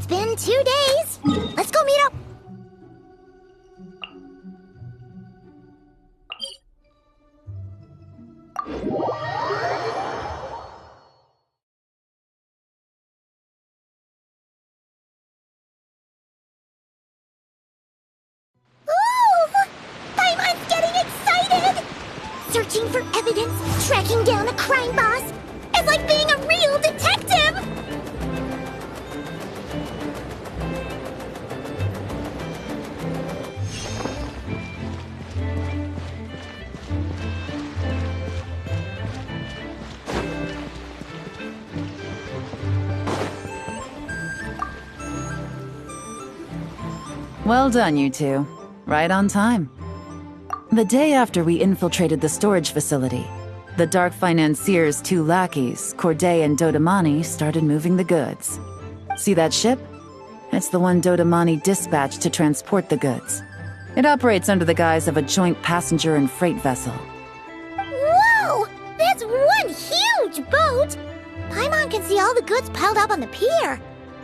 It's been 2 days. Let's go meet up. Ooh! Paimon's getting excited! Searching for evidence, tracking down a crime boss. It's like being a real detective! Well done, you two. Right on time. The day after we infiltrated the storage facility, the Dark Financier's 2 lackeys, Corday and Dodamani, started moving the goods. See that ship? It's the one Dodamani dispatched to transport the goods. It operates under the guise of a joint passenger and freight vessel. Whoa! That's one huge boat! Paimon can see all the goods piled up on the pier.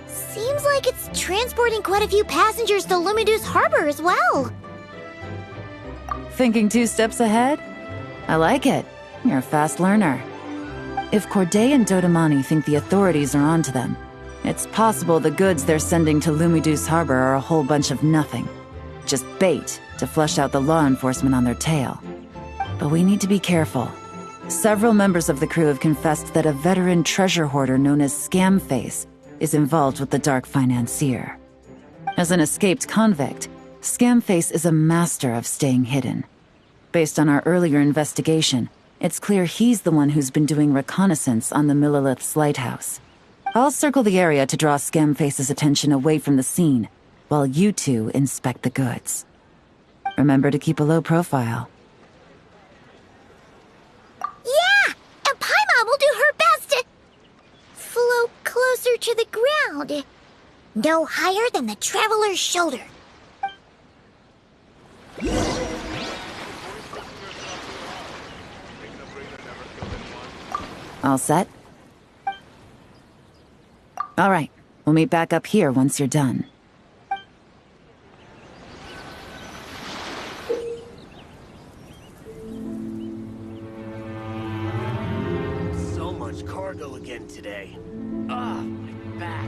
Seems like it's transporting quite a few passengers to Lumidus Harbor as well. Thinking 2 steps ahead? I like it. You're a fast learner. If Corday and Dodamani think the authorities are onto them, it's possible the goods they're sending to Lumidus Harbor are a whole bunch of nothing. Just bait to flush out the law enforcement on their tail. But we need to be careful. Several members of the crew have confessed that a veteran treasure hoarder known as Scamface is involved with the Dark Financier. As an escaped convict, Scamface is a master of staying hidden. Based on our earlier investigation, it's clear he's the one who's been doing reconnaissance on the Millilith's lighthouse. I'll circle the area to draw Scamface's attention away from the scene, while you two inspect the goods. Remember to keep a low profile. Yeah! And Paimon will do her best to float closer to the ground. No higher than the traveler's shoulder. All set? All right, we'll meet back up here once you're done. So much cargo again today. Ah, my back.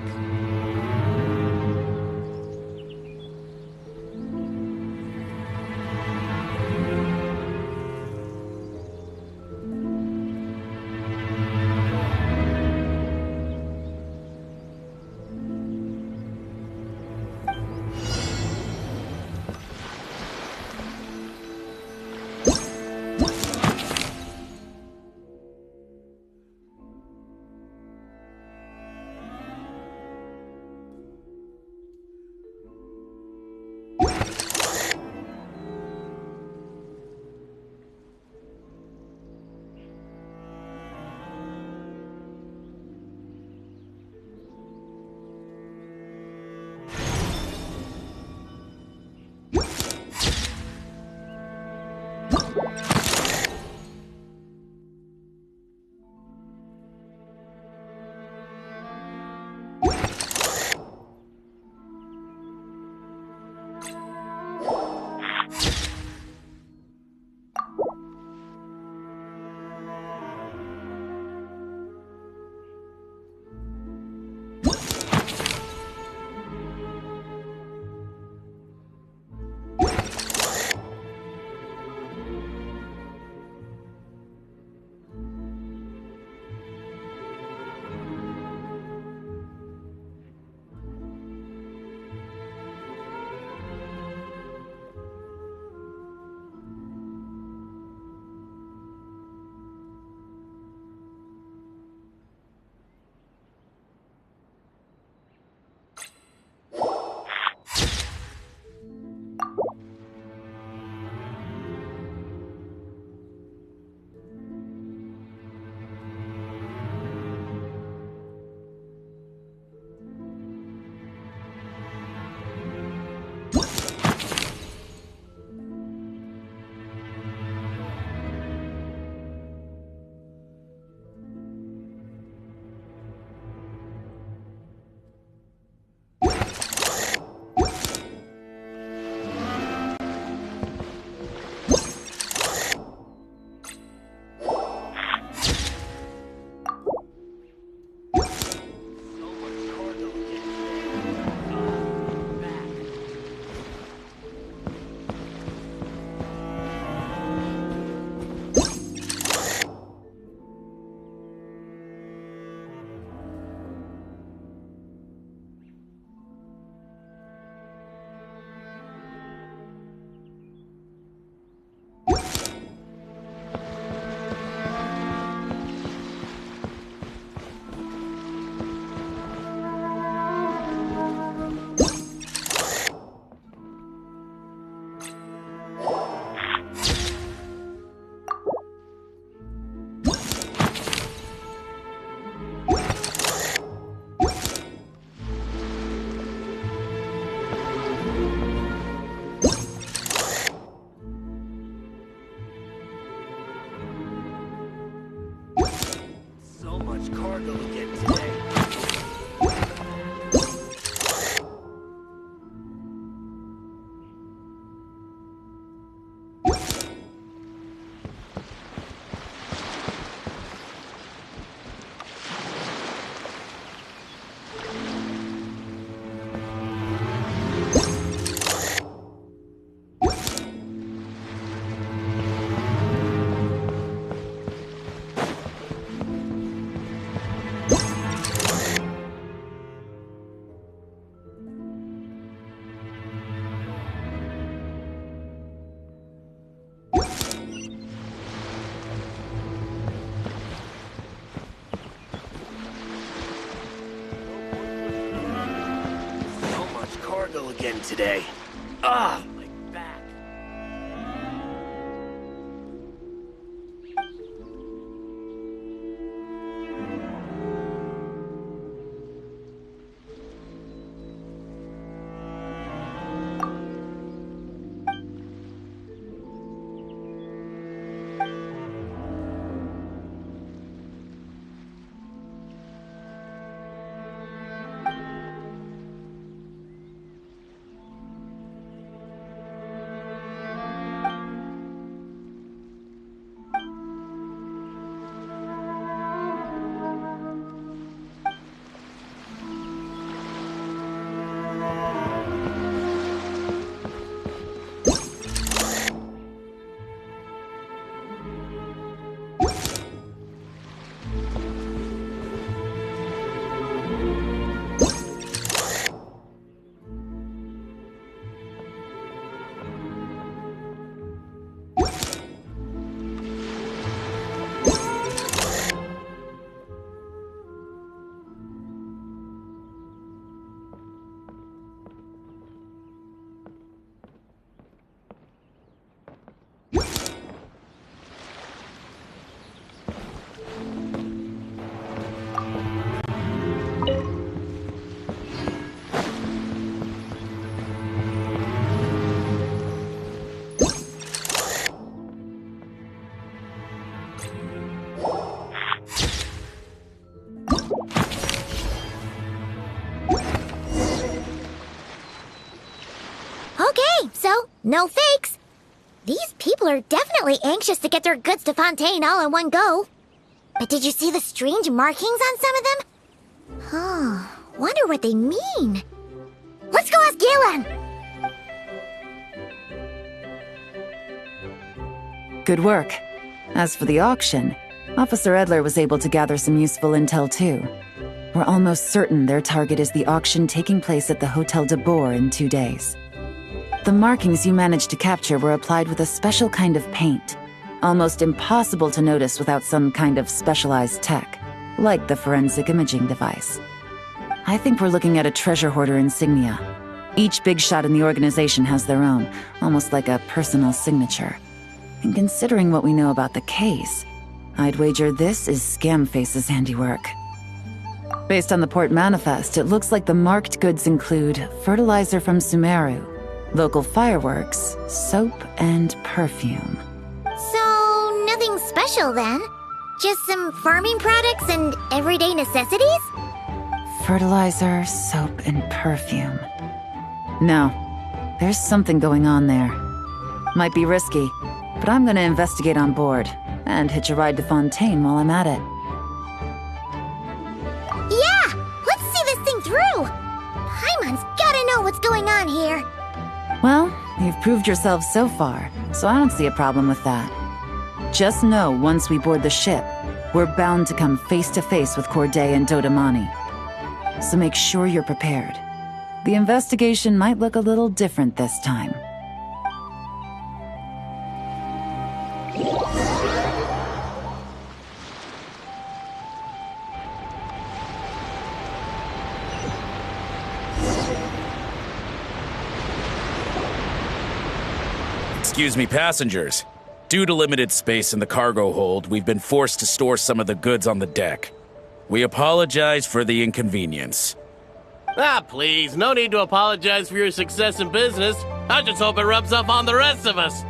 cargo again today. Cargo again today. Ah, my back. Okay, so no fakes. These people are definitely anxious to get their goods to Fontaine all in one go. But did you see the strange markings on some of them? Huh, wonder what they mean. Let's go ask Yelan! Good work. As for the auction, Officer Edler was able to gather some useful intel too. We're almost certain their target is the auction taking place at the Hotel de Boer in 2 days. The markings you managed to capture were applied with a special kind of paint, almost impossible to notice without some kind of specialized tech, like the forensic imaging device. I think we're looking at a treasure hoarder insignia. Each big shot in the organization has their own, almost like a personal signature. And considering what we know about the case, I'd wager this is Scamface's handiwork. Based on the port manifest, it looks like the marked goods include fertilizer from Sumeru, local fireworks, soap, and perfume. So, nothing special then? Just some farming products and everyday necessities? Fertilizer, soap, and perfume. No, there's something going on there. Might be risky, but I'm gonna investigate on board, and hitch a ride to Fontaine while I'm at it. Yeah! Let's see this thing through! Paimon's gotta know what's going on here. Well, you've proved yourself so far, so I don't see a problem with that. Just know once we board the ship, we're bound to come face to face with Corday and Dodamani. So make sure you're prepared. The investigation might look a little different this time. Excuse me, passengers. Due to limited space in the cargo hold, we've been forced to store some of the goods on the deck. We apologize for the inconvenience. Ah, please, no need to apologize for your success in business. I just hope it rubs off on the rest of us.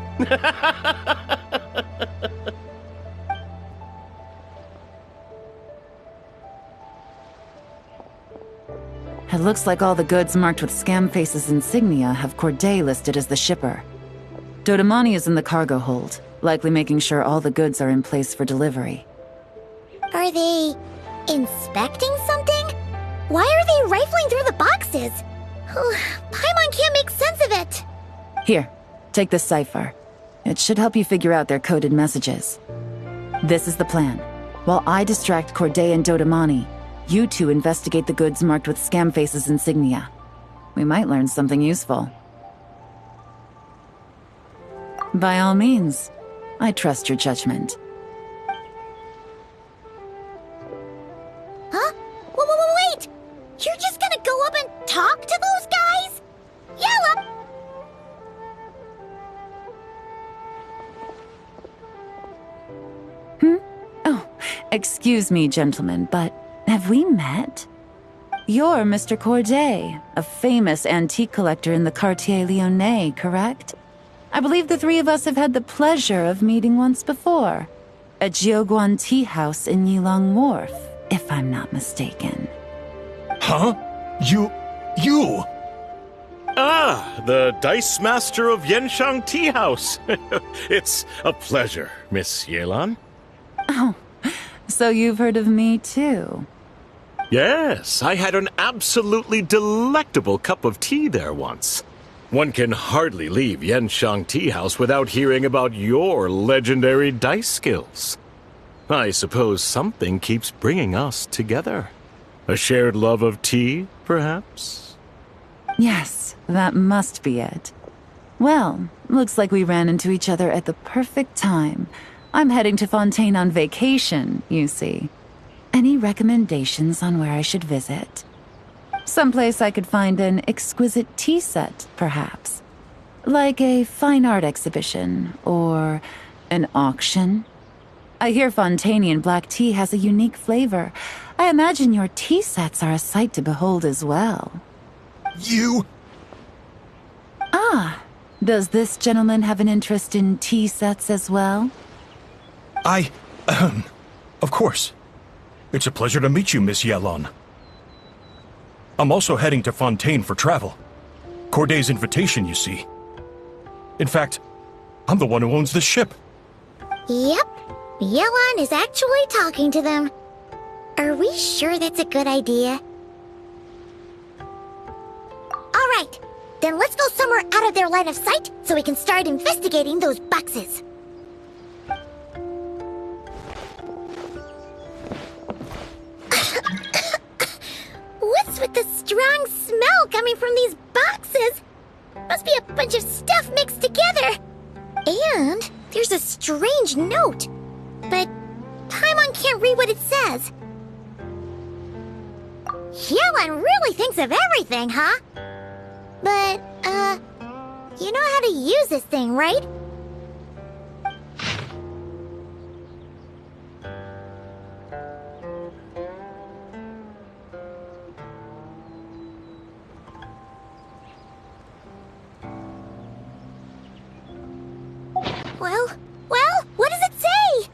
It looks like all the goods marked with Scamface's insignia have Corday listed as the shipper. Dodamani is in the cargo hold, likely making sure all the goods are in place for delivery. Are they inspecting something? Why are they rifling through the boxes? Paimon can't make sense of it. Here, take this cipher. It should help you figure out their coded messages. This is the plan. While I distract Corday and Dodamani, you two investigate the goods marked with Scamface's insignia. We might learn something useful. By all means, I trust your judgment. Huh? Wait! You're just gonna go up and talk to those guys? Yella! Oh, excuse me, gentlemen, but have we met? You're Mr. Corday, a famous antique collector in the Quartier Lyonnais, correct? I believe the three of us have had the pleasure of meeting once before. At Jiuguan Tea House in Yelan Wharf, if I'm not mistaken. Huh? You... Ah, the Dice Master of Yenshang Tea House. It's a pleasure, Miss Yelan. Oh, so you've heard of me too? Yes, I had an absolutely delectable cup of tea there once. One can hardly leave Yenshang Tea House without hearing about your legendary dice skills. I suppose something keeps bringing us together. A shared love of tea, perhaps? Yes, that must be it. Well, looks like we ran into each other at the perfect time. I'm heading to Fontaine on vacation, you see. Any recommendations on where I should visit? Someplace I could find an exquisite tea set, perhaps. Like a fine art exhibition, or an auction. I hear Fontainian black tea has a unique flavor. I imagine your tea sets are a sight to behold as well. You... Ah, does this gentleman have an interest in tea sets as well? Of course. It's a pleasure to meet you, Miss Yelan. I'm also heading to Fontaine for travel. Corday's invitation, you see. In fact, I'm the one who owns the ship. Yep. Yelan is actually talking to them. Are we sure that's a good idea? Alright, then let's go somewhere out of their line of sight so we can start investigating those boxes. What's with the strong smell coming from these boxes? Must be a bunch of stuff mixed together. And there's a strange note. But Paimon can't read what it says. Yelan really thinks of everything, huh? But, you know how to use this thing, right? Well, what does it say?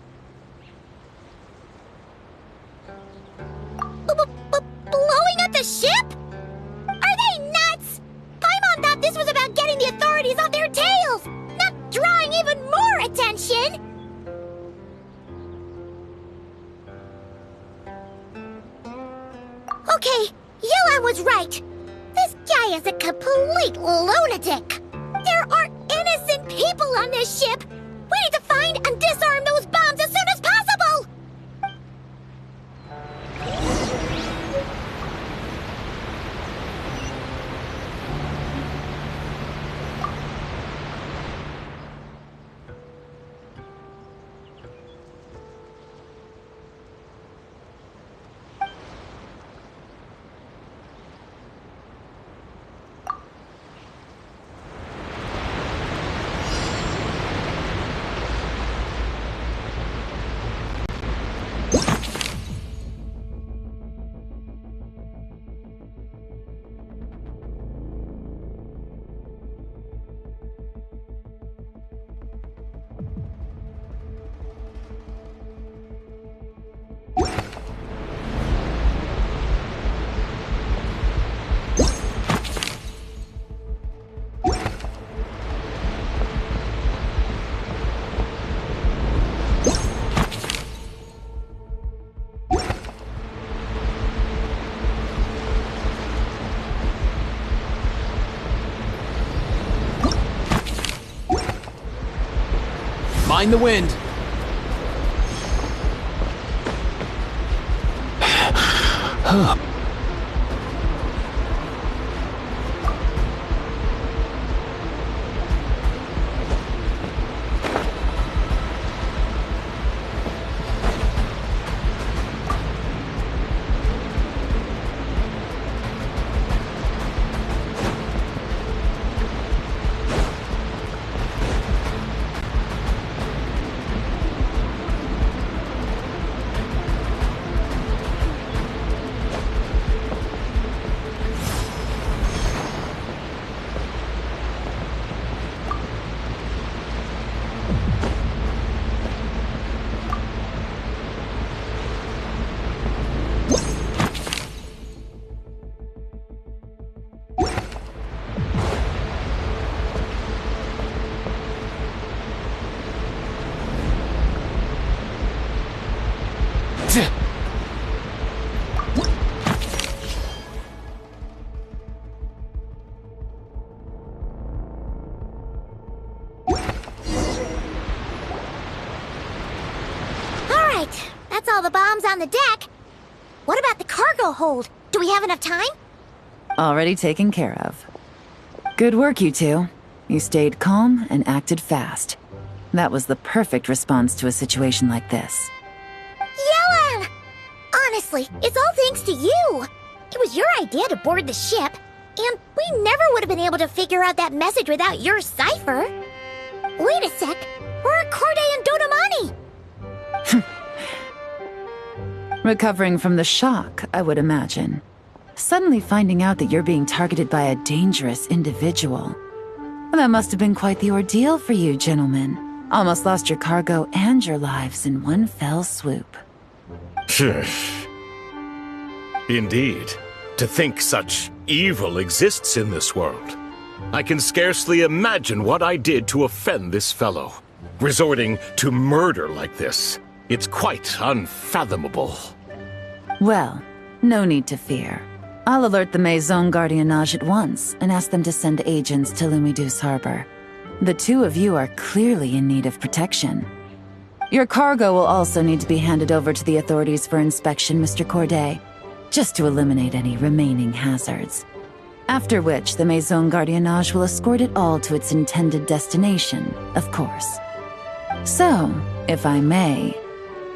Blowing up the ship? Are they nuts? Paimon thought this was about getting the authorities off their tails, not drawing even more attention. Okay, Yelan was right. This guy is a complete lunatic. There are innocent people on this ship. We need to find and disarm those bombs as soon as possible! Mind the wind. That's all the bombs on the deck. What about the cargo hold? Do we have enough time? Already taken care of. Good work, you two. You stayed calm and acted fast. That was the perfect response to a situation like this. Yelan! Honestly, it's all thanks to you. It was your idea to board the ship, and we never would have been able to figure out that message without your cipher. Wait a sec. Where are Corday and Dodamani? Recovering from the shock, I would imagine. Suddenly finding out that you're being targeted by a dangerous individual. That must have been quite the ordeal for you, gentlemen. Almost lost your cargo and your lives in one fell swoop. Indeed. To think such evil exists in this world. I can scarcely imagine what I did to offend this fellow. Resorting to murder like this. It's quite unfathomable. Well, no need to fear. I'll alert the Maison Gardiennage at once and ask them to send agents to Lumidus Harbor. The two of you are clearly in need of protection. Your cargo will also need to be handed over to the authorities for inspection, Mr. Corday, just to eliminate any remaining hazards. After which, the Maison Gardiennage will escort it all to its intended destination, of course. So, if I may,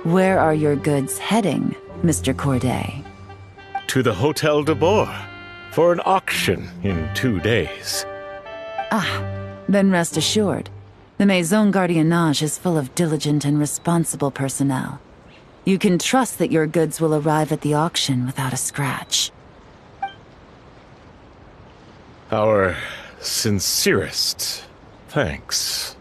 where are your goods heading, Mr. Corday? To the Hotel de Boer for an auction in 2 days. Then rest assured, the Maison Gardiennage is full of diligent and responsible personnel. You can trust that your goods will arrive at the auction without a scratch. Our sincerest thanks.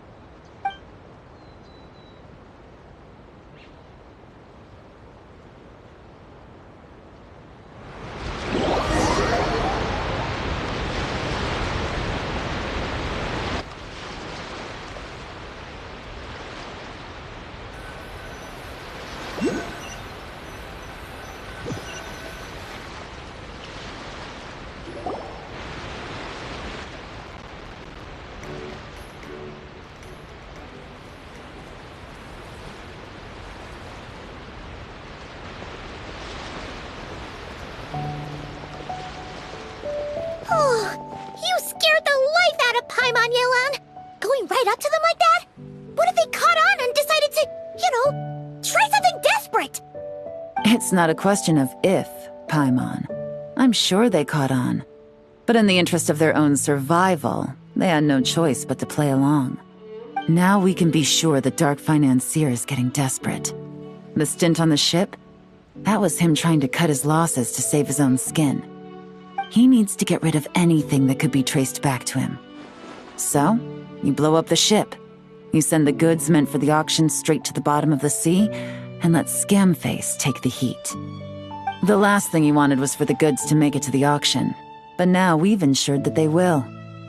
You scared the life out of Paimon, Yelan! Going right up to them like that? What if they caught on and decided to, try something desperate? It's not a question of if, Paimon. I'm sure they caught on. But in the interest of their own survival, they had no choice but to play along. Now we can be sure that Dark Financier is getting desperate. The stint on the ship? That was him trying to cut his losses to save his own skin. He needs to get rid of anything that could be traced back to him. So, you blow up the ship. You send the goods meant for the auction straight to the bottom of the sea, and let Scamface take the heat. The last thing he wanted was for the goods to make it to the auction, but now we've ensured that they will,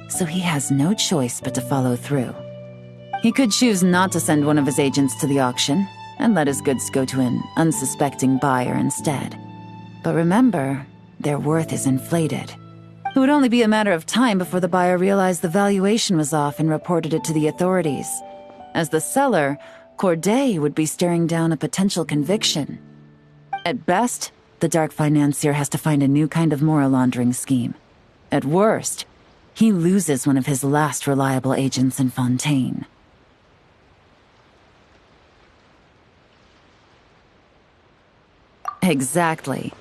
so he has no choice but to follow through. He could choose not to send one of his agents to the auction, and let his goods go to an unsuspecting buyer instead. But remember, their worth is inflated. It would only be a matter of time before the buyer realized the valuation was off and reported it to the authorities. As the seller, Corday would be staring down a potential conviction. At best, the Dark Financier has to find a new kind of moral laundering scheme. At worst, he loses one of his last reliable agents in Fontaine. Exactly.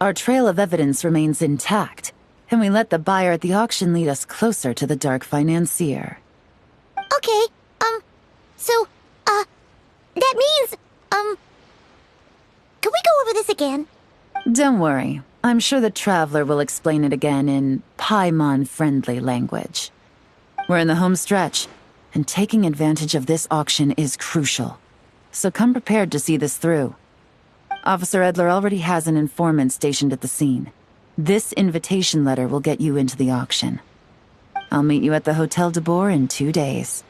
Our trail of evidence remains intact, and we let the buyer at the auction lead us closer to the Dark Financier. Okay, that means, can we go over this again? Don't worry. I'm sure the Traveler will explain it again in Paimon-friendly language. We're in the home stretch, and taking advantage of this auction is crucial. So come prepared to see this through. Officer Edler already has an informant stationed at the scene. This invitation letter will get you into the auction. I'll meet you at the Hotel de Boer in 2 days.